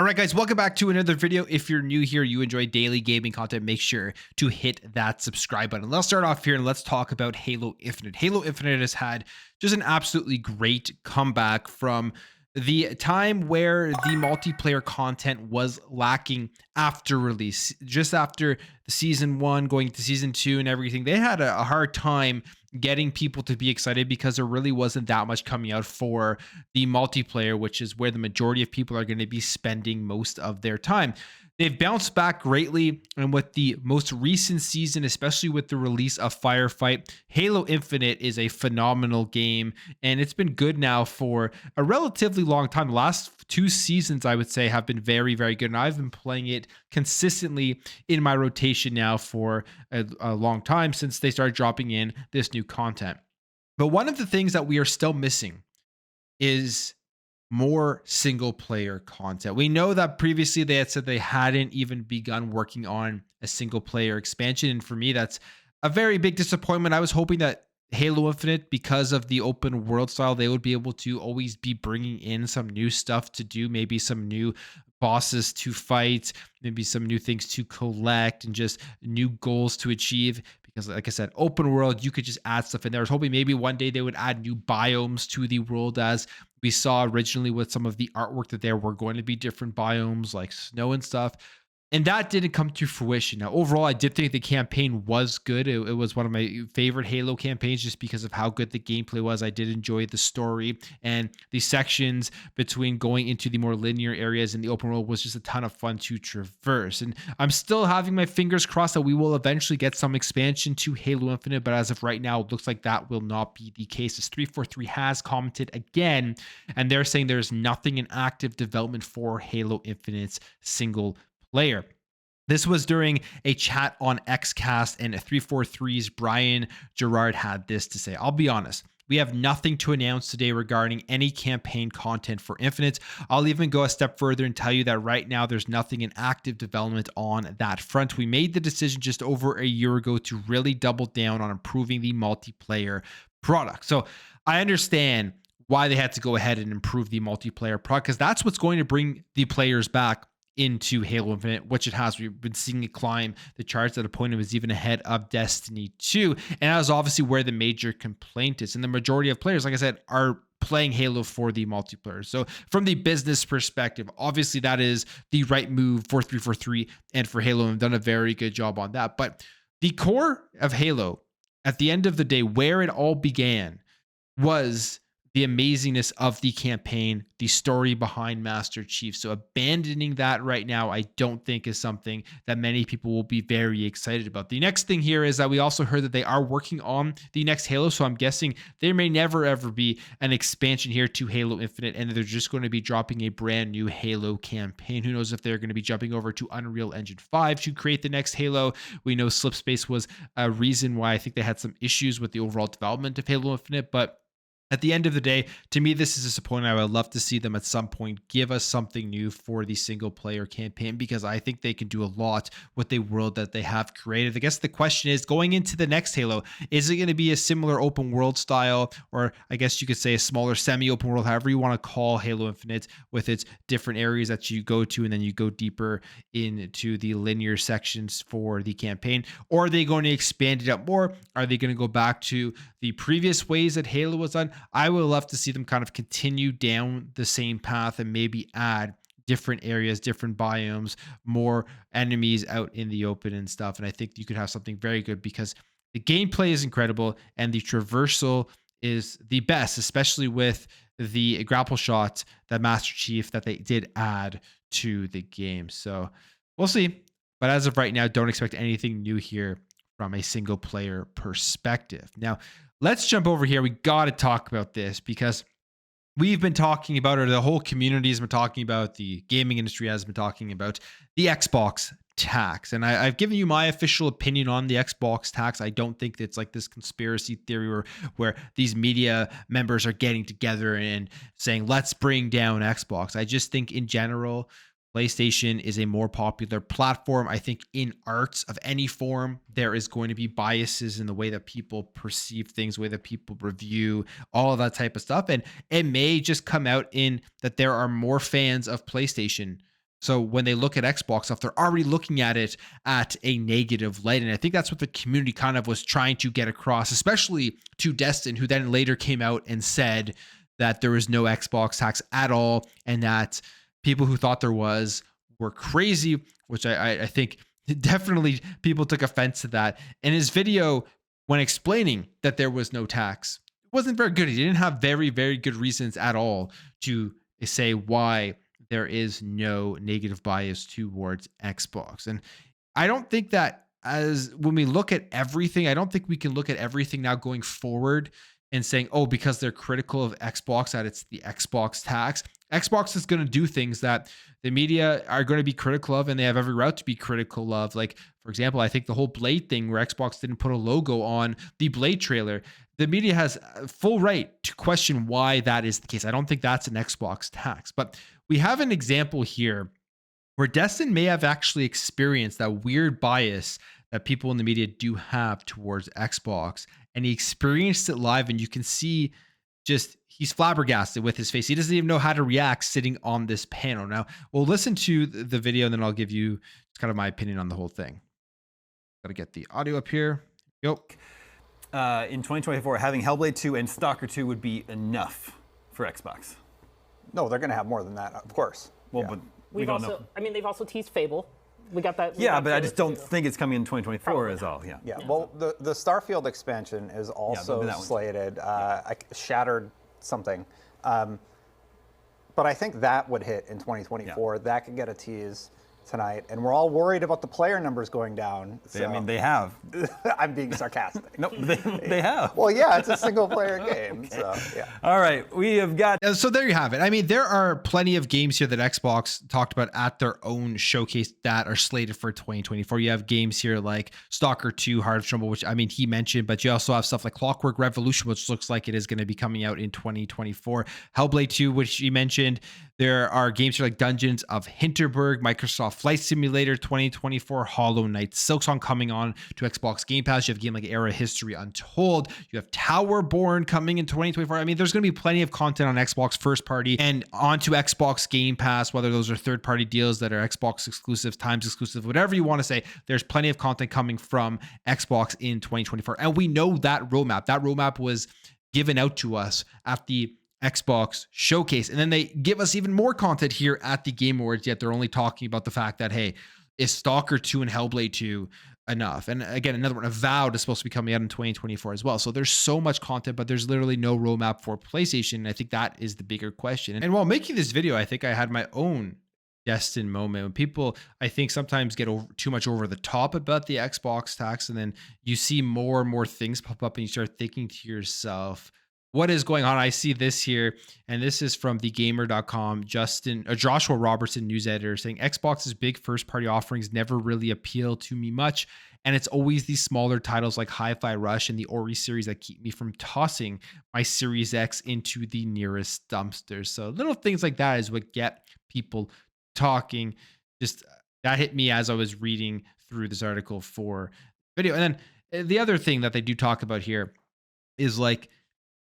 All right, guys, welcome back to another video. If you're new here, you enjoy daily gaming content, make sure to hit that subscribe button. Let's start off here and let's talk about Halo Infinite. Halo Infinite has had just an absolutely great comeback from the time where the multiplayer content was lacking after release. Just after the season one, going to season two and everything, they had a hard time getting people to be excited because there really wasn't that much coming out for the multiplayer, which is where the majority of people are going to be spending most of their time. They've bounced back greatly, and with the most recent season, especially with the release of Firefight, Halo Infinite is a phenomenal game, and it's been good now for a relatively long time. The last two seasons, I would say, have been very, very good, and I've been playing it consistently in my rotation now for a long time since they started dropping in this new content. But one of the things that we are still missing is more single player content. We know that previously they had said they hadn't even begun working on a single player expansion. And for me, that's a very big disappointment. I was hoping that Halo Infinite, because of the open world style, they would be able to always be bringing in some new stuff to do, maybe some new bosses to fight, maybe some new things to collect, and just new goals to achieve. Because, like I said, open world, you could just add stuff in there. I was hoping maybe one day they would add new biomes to the world, as we saw originally with some of the artwork that there were going to be different biomes like snow and stuff. And that didn't come to fruition. Now, overall, I did think the campaign was good. It was one of my favorite Halo campaigns just because of how good the gameplay was. I did enjoy the story, and the sections between going into the more linear areas in the open world was just a ton of fun to traverse. And I'm still having my fingers crossed that we will eventually get some expansion to Halo Infinite, but as of right now, it looks like that will not be the case, as 343 has commented again, and they're saying there's nothing in active development for Halo Infinite's single player. This was during a chat on Xcast, and 343's Brian Gerard had this to say. I'll be honest, we have nothing to announce today regarding any campaign content for Infinite. I'll even go a step further and tell you that right now there's nothing in active development on that front. We made the decision just over a year ago to really double down on improving the multiplayer product. So I understand why they had to go ahead and improve the multiplayer product, because that's what's going to bring the players back into Halo Infinite, which it has. We've been seeing it climb the charts at a point it was even ahead of Destiny 2. And that was obviously where the major complaint is. And the majority of players, like I said, are playing Halo for the multiplayer. So from the business perspective, obviously that is the right move for 343 and for Halo, and done a very good job on that. But the core of Halo, at the end of the day, where it all began, was the amazingness of the campaign, the story behind Master Chief. So abandoning that right now, I don't think is something that many people will be very excited about. The next thing here is that we also heard that they are working on the next Halo. So I'm guessing there may never ever be an expansion here to Halo Infinite, and they're just going to be dropping a brand new Halo campaign. Who knows if they're going to be jumping over to Unreal Engine 5 to create the next Halo. We know Slipspace was a reason why I think they had some issues with the overall development of Halo Infinite, but at the end of the day, to me, this is disappointing. I would love to see them at some point give us something new for the single player campaign, because I think they can do a lot with the world that they have created. I guess the question is, going into the next Halo, is it going to be a similar open world style, or I guess you could say a smaller semi-open world, however you want to call Halo Infinite, with its different areas that you go to, and then you go deeper into the linear sections for the campaign? Or are they going to expand it up more? Are they going to go back to the previous ways that Halo was done? I would love to see them kind of continue down the same path and maybe add different areas, different biomes, more enemies out in the open and stuff. And I think you could have something very good, because the gameplay is incredible and the traversal is the best, especially with the grapple shots that Master Chief that they did add to the game. So we'll see. But as of right now, don't expect anything new here from a single player perspective. Now, let's jump over here. We got to talk about this, because we've been talking about, or the whole community has been talking about, the gaming industry has been talking about the Xbox tax. And I've given you my official opinion on the Xbox tax. I don't think it's like this conspiracy theory where these media members are getting together and saying, let's bring down Xbox. I just think in general, PlayStation is a more popular platform. I think in arts of any form, there is going to be biases in the way that people perceive things, the way that people review, all of that type of stuff. And it may just come out in that there are more fans of PlayStation So when they look at Xbox stuff, they're already looking at it at a negative light. And I think that's what the community kind of was trying to get across, especially to Destin, who then later came out and said that there was no Xbox tax at all, and that people who thought there was were crazy, which I think definitely people took offense to that. In his video, when explaining that there was no tax, it wasn't very good. He didn't have very, very good reasons at all to say why there is no negative bias towards Xbox. And I don't think that, as when we look at everything, I don't think we can look at everything now going forward and saying, oh, because they're critical of Xbox, that it's the Xbox tax. Xbox is going to do things that the media are going to be critical of, and they have every right to be critical of. Like, for example, I think the whole Blade thing where Xbox didn't put a logo on the Blade trailer. The media has full right to question why that is the case. I don't think that's an Xbox tax. But we have an example here where Destin may have actually experienced that weird bias that people in the media do have towards Xbox. And he experienced it live, and you can see just he's flabbergasted with his face. He doesn't even know how to react sitting on this panel. Now, we'll listen to the video, and then I'll give you kind of my opinion on the whole thing. Got to get the audio up here. Yo. In 2024, having Hellblade 2 and Stalker 2 would be enough for Xbox. No, they're going to have more than that, of course. Well, but we don't know. I mean, they've also teased Fable. We got that. Yeah, but I just don't think it's coming in 2024 Probably is all. Yeah. Well, the Starfield expansion is also slated. I shattered something. But I think that would hit in 2024. Yeah. That could get a tease tonight, and we're all worried about the player numbers going down. So. I mean, they have. I'm being sarcastic. No, they have. Well, yeah, it's a single-player game. Okay. So, yeah. All right, we have got. So there you have it. I mean, there are plenty of games here that Xbox talked about at their own showcase that are slated for 2024. You have games here like Stalker 2, Heart of Trouble, which I mean he mentioned, but you also have stuff like Clockwork Revolution, which looks like it is going to be coming out in 2024. Hellblade 2, which he mentioned. There are games here like Dungeons of Hinterberg, Microsoft Flight Simulator 2024, Hollow Knight, Silksong coming on to Xbox Game Pass. You have a game like Era History Untold. You have Towerborn coming in 2024. I mean, there's going to be plenty of content on Xbox first party and onto Xbox Game Pass, whether those are third party deals that are Xbox exclusives, times exclusive, whatever you want to say. There's plenty of content coming from Xbox in 2024. And we know that roadmap. That roadmap was given out to us at the Xbox showcase, and then they give us even more content here at the Game Awards, yet they're only talking about the fact that, hey, is Stalker 2 and Hellblade 2 enough? And again, another one, Avowed is supposed to be coming out in 2024 as well. So there's so much content, but there's literally no roadmap for PlayStation. And I think that is the bigger question. And while making this video, I think I had my own Destin moment when people, I think, sometimes get too much over the top about the Xbox tax, and then you see more and more things pop up and you start thinking to yourself, what is going on? I see this here, and this is from thegamer.com. Joshua Robertson, news editor, saying Xbox's big first-party offerings never really appeal to me much, and it's always these smaller titles like Hi-Fi Rush and the Ori series that keep me from tossing my Series X into the nearest dumpster. So little things like that is what get people talking. Just that hit me as I was reading through this article for video. And then the other thing that they do talk about here is like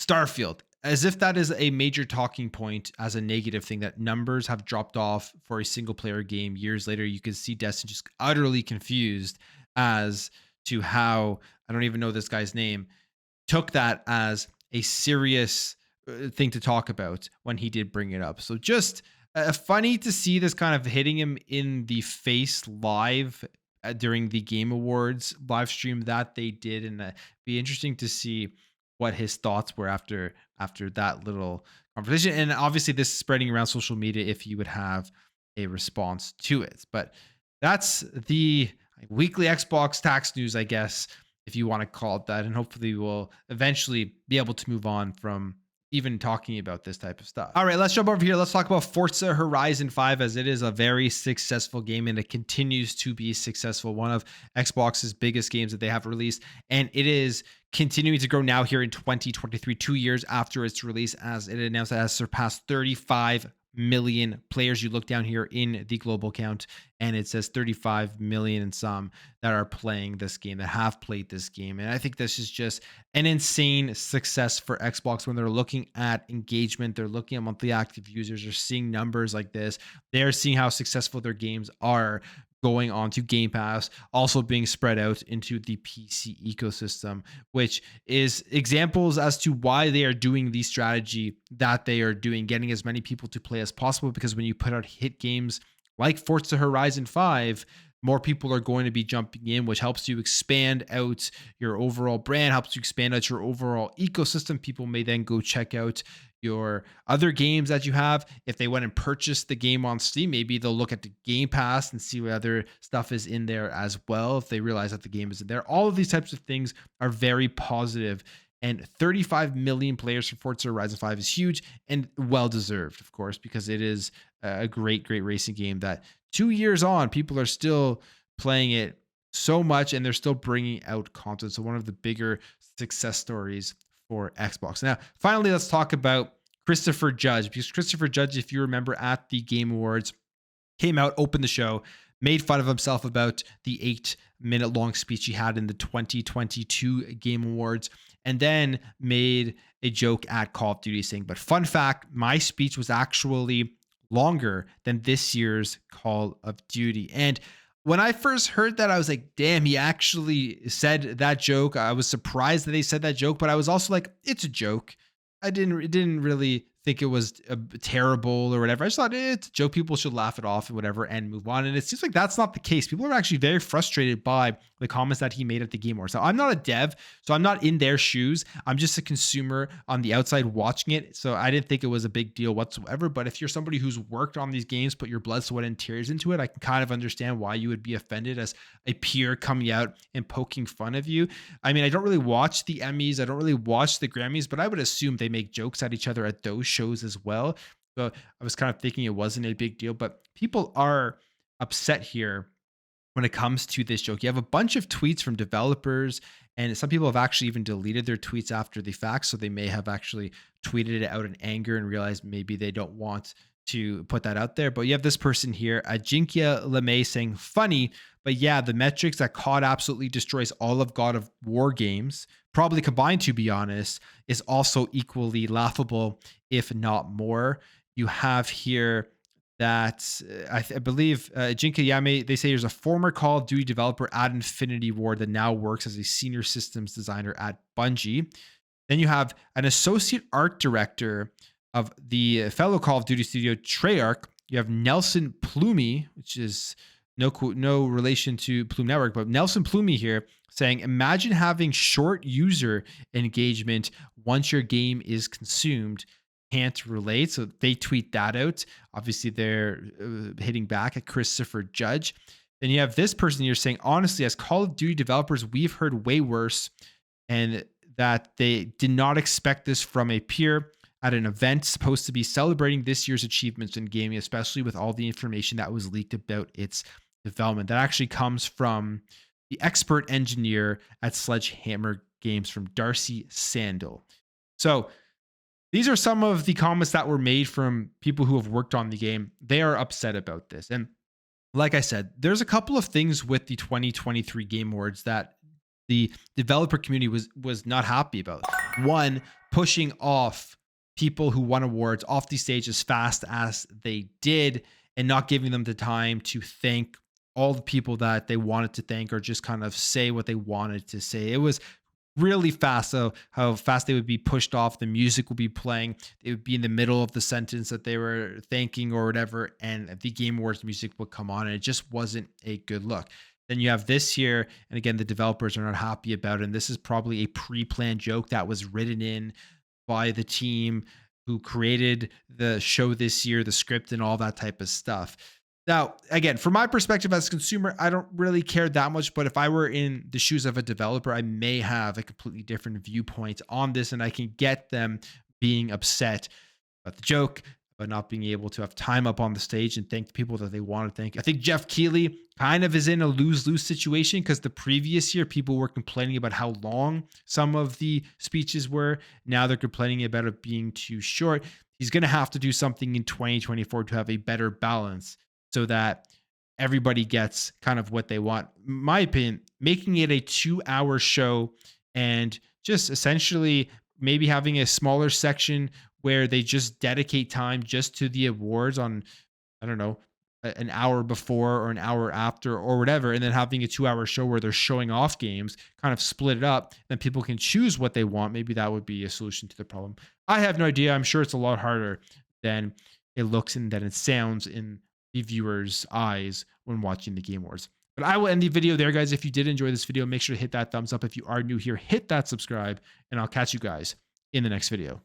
Starfield, as if that is a major talking point as a negative thing, that numbers have dropped off for a single player game years later. You can see Destin just utterly confused as to how, I don't even know this guy's name, took that as a serious thing to talk about when he did bring it up. So just funny to see this kind of hitting him in the face live during the Game Awards live stream that they did. And be interesting to see what his thoughts were after that little conversation. And obviously this is spreading around social media if you would have a response to it. But that's the weekly Xbox tax news, I guess, if you want to call it that. And hopefully we'll eventually be able to move on from even talking about this type of stuff. All right, let's jump over here. Let's talk about Forza Horizon 5, as it is a very successful game and it continues to be successful. One of Xbox's biggest games that they have released, and it is continuing to grow now here in 2023, 2 years after its release, as it announced that it has surpassed 35 million players. You look down here in the global count, and it says 35 million and some that are playing this game, that have played this game. And I think this is just an insane success for Xbox when they're looking at engagement, they're looking at monthly active users, they're seeing numbers like this, they're seeing how successful their games are going on to Game Pass, also being spread out into the PC ecosystem, which is examples as to why they are doing the strategy that they are doing, getting as many people to play as possible. Because when you put out hit games like Forza Horizon 5, more people are going to be jumping in, which helps you expand out your overall brand, helps you expand out your overall ecosystem. People may then go check out your other games that you have. If they went and purchased the game on Steam, maybe they'll look at the Game Pass and see what other stuff is in there as well, if they realize that the game is in there. All of these types of things are very positive. And 35 million players for Forza Horizon 5 is huge and well-deserved, of course, because it is a great racing game that 2 years on, people are still playing it so much and they're still bringing out content. So one of the bigger success stories for Xbox. Now, finally, let's talk about Christopher Judge, because Christopher Judge, if you remember at the Game Awards, came out, opened the show, made fun of himself about the 8-minute long speech he had in the 2022 Game Awards, and then made a joke at Call of Duty saying, but fun fact, my speech was actually longer than this year's Call of Duty. And when I first heard that, I was like, damn, he actually said that joke. I was surprised that they said that joke, but I was also like, it's a joke. I didn't really think it was terrible or whatever. I just thought it's a joke. People should laugh it off and whatever and move on. And it seems like that's not the case. People are actually very frustrated by the comments that he made at the Game Awards. So I'm not a dev, so I'm not in their shoes. I'm just a consumer on the outside watching it. So I didn't think it was a big deal whatsoever. But if you're somebody who's worked on these games, put your blood, sweat, and tears into it, I can kind of understand why you would be offended as a peer coming out and poking fun of you. I mean, I don't really watch the Emmys. I don't really watch the Grammys, but I would assume they make jokes at each other at those shows as well. So I was kind of thinking it wasn't a big deal, but people are upset here when it comes to this joke. You have a bunch of tweets from developers, and some people have actually even deleted their tweets after the fact. So they may have actually tweeted it out in anger and realized maybe they don't want to put that out there. But you have this person here, Ajinkia LeMay, saying, funny, but yeah, the metrics that COD absolutely destroys all of God of War games, probably combined, to be honest, is also equally laughable, if not more. You have here that I believe Jinka Yame, they say there's a former Call of Duty developer at Infinity Ward that now works as a senior systems designer at Bungie. Then you have an associate art director of the fellow Call of Duty studio Treyarch. You have Nelson Plumy, which is no relation to Plume Network, but Nelson Plumy here saying, imagine having short user engagement once your game is consumed. Can't relate. So they tweet that out. Obviously, they're hitting back at Christopher Judge. Then you have this person here saying, honestly, as Call of Duty developers, we've heard way worse, and that they did not expect this from a peer at an event supposed to be celebrating this year's achievements in gaming, especially with all the information that was leaked about its development. That actually comes from the expert engineer at Sledgehammer Games, from Darcy Sandel. So these are some of the comments that were made from people who have worked on the game. They are upset about this. And like I said, there's a couple of things with the 2023 Game Awards that the developer community was not happy about. One, pushing off people who won awards off the stage as fast as they did and not giving them the time to thank all the people that they wanted to thank or just kind of say what they wanted to say. It was really fast. So how fast they would be pushed off, the music would be playing, it would be in the middle of the sentence that they were thanking or whatever, and the Game Awards music would come on, and it just wasn't a good look. Then you have this here, and again, the developers are not happy about it, and this is probably a pre-planned joke that was written in by the team who created the show this year, the script and all that type of stuff. Now, again, from my perspective as a consumer, I don't really care that much, but if I were in the shoes of a developer, I may have a completely different viewpoint on this, and I can get them being upset about the joke, about not being able to have time up on the stage and thank the people that they want to thank. I think Jeff Keighley kind of is in a lose-lose situation, because the previous year people were complaining about how long some of the speeches were. Now they're complaining about it being too short. he's going to have to do something in 2024 to have a better balance so that everybody gets kind of what they want. My opinion, making it a 2-hour show and just essentially maybe having a smaller section where they just dedicate time just to the awards on, I don't know, an hour before or an hour after or whatever, and then having a 2-hour show where they're showing off games, kind of split it up, then people can choose what they want. Maybe that would be a solution to the problem. I have no idea. I'm sure it's a lot harder than it looks and than it sounds in the viewer's eyes when watching the Game Awards. But I will end the video there, guys. If you did enjoy this video, make sure to hit that thumbs up. If you are new here, hit that subscribe, and I'll catch you guys in the next video.